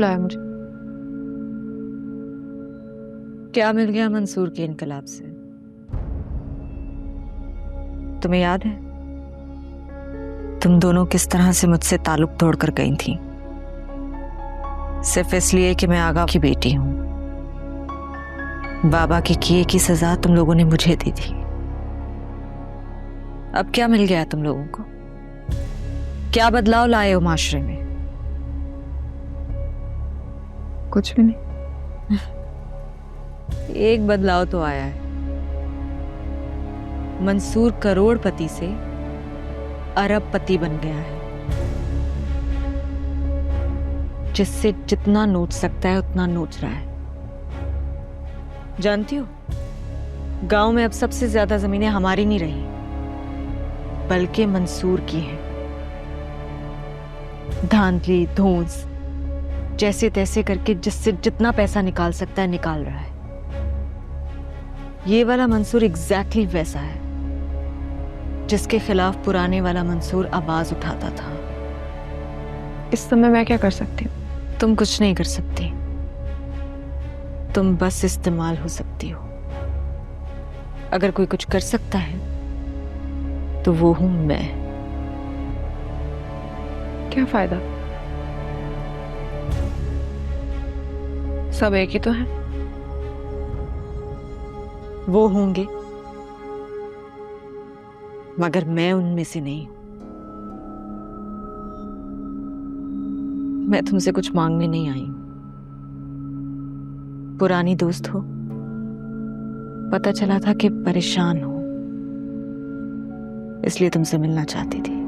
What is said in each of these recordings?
बुलाया मुझे? क्या मिल गया मंसूर के इनकलाब से? तुम्हें याद है तुम दोनों किस तरह से मुझसे ताल्लुक तोड़कर गई थी, सिर्फ इसलिए कि मैं आगा की बेटी हूं। बाबा के किए की सजा तुम लोगों ने मुझे दी थी। अब क्या मिल गया तुम लोगों को? क्या बदलाव लाए हो माशरे में? कुछ भी नहीं। एक बदलाव तो आया है। मंसूर करोड़पति से अरबपति बन गया है, जिससे जितना नोच सकता है उतना नोच रहा है। जानती हो, गांव में अब सबसे ज्यादा जमीनें हमारी नहीं रही, बल्कि मंसूर की हैं। धांधली धौंस जैसे तैसे करके जिससे जितना पैसा निकाल सकता है निकाल रहा है। ये वाला मंसूर एग्जैक्टली वैसा है जिसके खिलाफ पुराने वाला मंसूर आवाज उठाता था। इस समय मैं क्या कर सकती हूँ? तुम कुछ नहीं कर सकती, तुम बस इस्तेमाल हो सकती हो। अगर कोई कुछ कर सकता है तो वो हूं मैं। क्या फायदा? सब एक ही तो है। वो होंगे मगर मैं उनमें से नहीं हूं। मैं तुमसे कुछ मांगने नहीं आई हूं। पुरानी दोस्त हो, पता चला था कि परेशान हो, इसलिए तुमसे मिलना चाहती थी।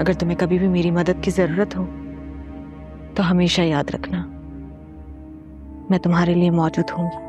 अगर तुम्हें कभी भी मेरी मदद की जरूरत हो तो हमेशा याद रखना, मैं तुम्हारे लिए मौजूद हूंगी।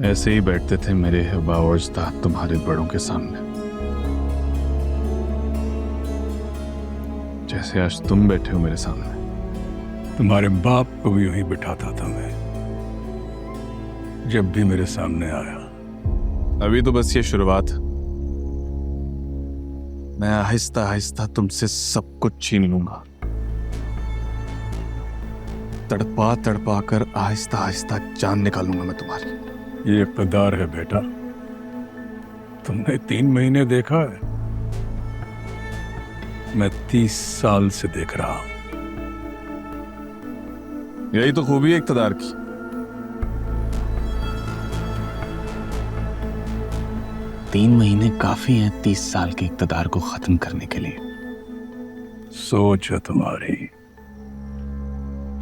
ऐसे ही बैठते थे मेरे हिबा और उस्ताद तुम्हारे बड़ों के सामने, जैसे आज तुम बैठे हो मेरे सामने। तुम्हारे बाप को भी यूं ही बिठाता था मैं, जब भी मेरे सामने आया। अभी तो बस ये शुरुआत है। मैं आहिस्ता आहिस्ता तुमसे सब कुछ छीन लूंगा, तड़पा तड़पा कर आहिस्ता आहिस्ता जान निकालूंगा मैं तुम्हारी। ये इक़्तिदार है बेटा, तुमने 3 महीने देखा है, मैं 30 साल से देख रहा हूं। यही तो खूबी है इक़्तिदार की। तीन महीने काफी हैं 30 साल के इक़्तिदार को खत्म करने के लिए। सोच है तुम्हारी,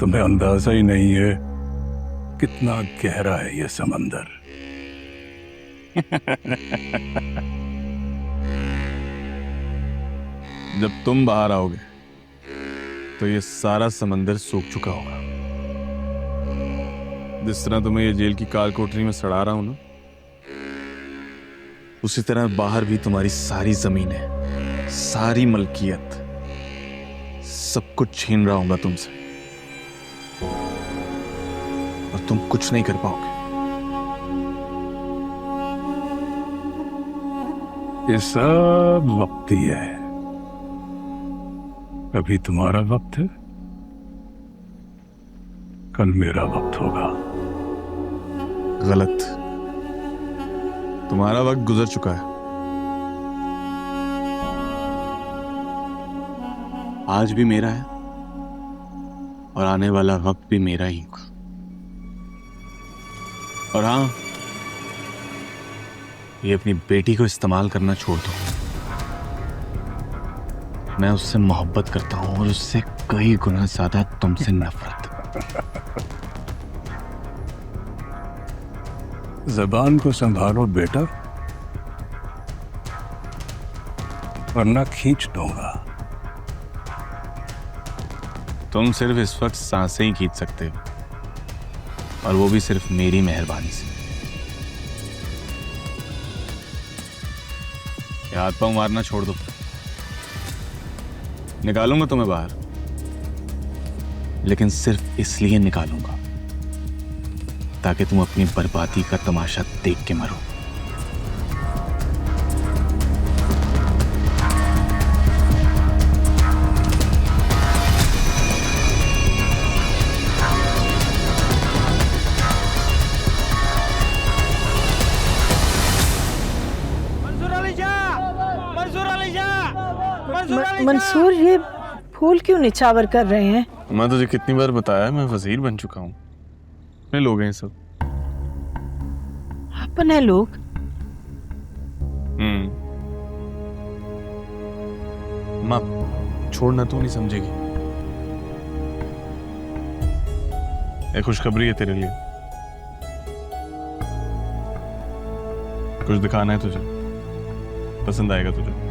तुम्हें अंदाजा ही नहीं है कितना गहरा है ये समंदर। जब तुम बाहर आओगे तो ये सारा समंदर सूख चुका होगा। जिस तरह तुम्हें ये जेल की काल कोठरी में सड़ा रहा हूं ना, उसी तरह बाहर भी तुम्हारी सारी जमीनें, सारी मलकियत, सब कुछ छीन रहा हूंगा तुमसे, और तुम कुछ नहीं कर पाओगे। ये सब वक्त ही है, कभी तुम्हारा वक्त है, कल मेरा वक्त होगा। गलत, तुम्हारा वक्त गुजर चुका है। आज भी मेरा है और आने वाला वक्त भी मेरा ही होगा। और हाँ, ये अपनी बेटी को इस्तेमाल करना छोड़ दो। मैं उससे मोहब्बत करता हूं और उससे कई गुना ज्यादा तुमसे नफरत। जबान को संभालो बेटा, वरना खींच दूंगा। तुम सिर्फ इस वक्त सांसें ही खींच सकते हो, और वो भी सिर्फ मेरी मेहरबानी से। ये हाथ पांव मारना छोड़ दो, निकालूंगा तुम्हें बाहर, लेकिन सिर्फ इसलिए निकालूंगा ताकि तुम अपनी बर्बादी का तमाशा देख के मरो। मंसूर, ये फूल क्यों निछावर कर रहे हैं? मैं तुझे कितनी बार बताया, मैं वजीर बन चुका हूँ। अपने लोग हैं सब। अपने लोग? माँ छोड़ना, तू नहीं समझेगी। एक खुशखबरी है तेरे लिए। कुछ दिखाना है तुझे, पसंद आएगा तुझे।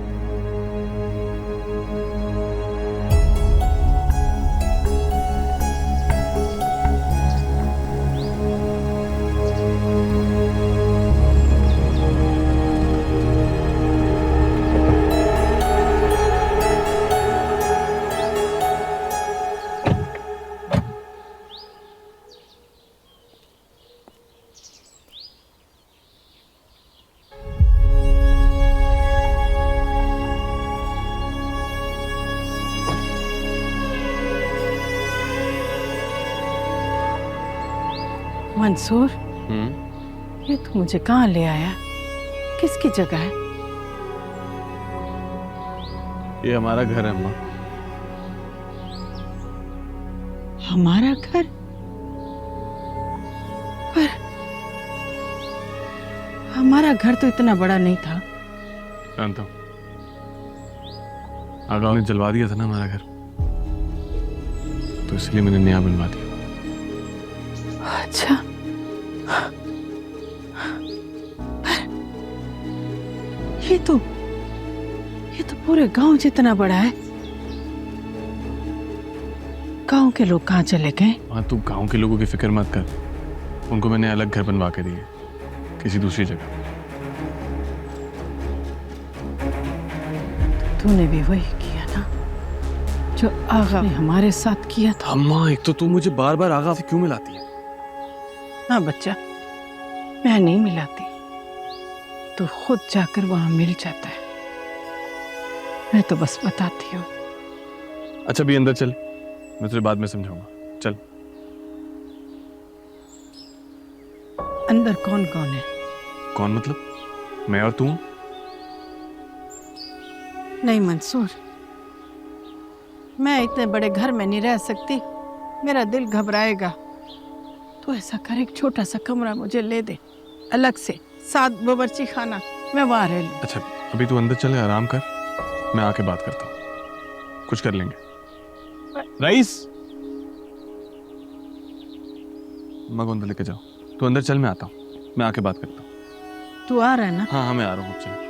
मंसूर, ये तू मुझे कहाँ ले आया? किसकी जगह है? ये हमारा घर है अम्मा। हमारा घर? पर हमारा घर तो इतना बड़ा नहीं था। जानता हूँ, आगा ने जलवा दिया था ना हमारा घर, तो इसलिए मैंने नया बनवा दिया। अच्छा, ये तो पूरे गांव जितना बड़ा है। गांव के लोग कहाँ चले गए? हाँ, तू गांव के लोगों की फिक्र मत कर, उनको मैंने अलग घर बनवा के दिए, किसी दूसरी जगह। तूने भी वही किया ना जो आगा ने हमारे साथ किया था। अम्मा, एक तो तू मुझे बार बार आगा से क्यों मिलाती है? हाँ बच्चा, मैं नहीं मिलाती, तो खुद जाकर वहां मिल जाता है। मैं तो बस बताती हूँ। अच्छा, भी अंदर चल, मैं तुझे बाद में समझाऊंगा। चल। अंदर कौन कौन है? कौन मतलब? मैं और तू? नहीं मंसूर, मैं इतने बड़े घर में नहीं रह सकती, मेरा दिल घबराएगा। तो ऐसा कर, एक छोटा सा कमरा मुझे ले दे, अलग से, साथ बावर्ची खाना, मैं वहां रह लूं। अच्छा, अभी तू अंदर चले, आराम कर, मैं आके बात करता हूँ, कुछ कर लेंगे। रईस, अम्मा को अंदर लेके जाओ। तू अंदर चल, मैं आता हूँ, मैं आके बात करता हूँ। तू आ रहा है ना? हाँ हाँ, मैं आ रहा हूँ, चल।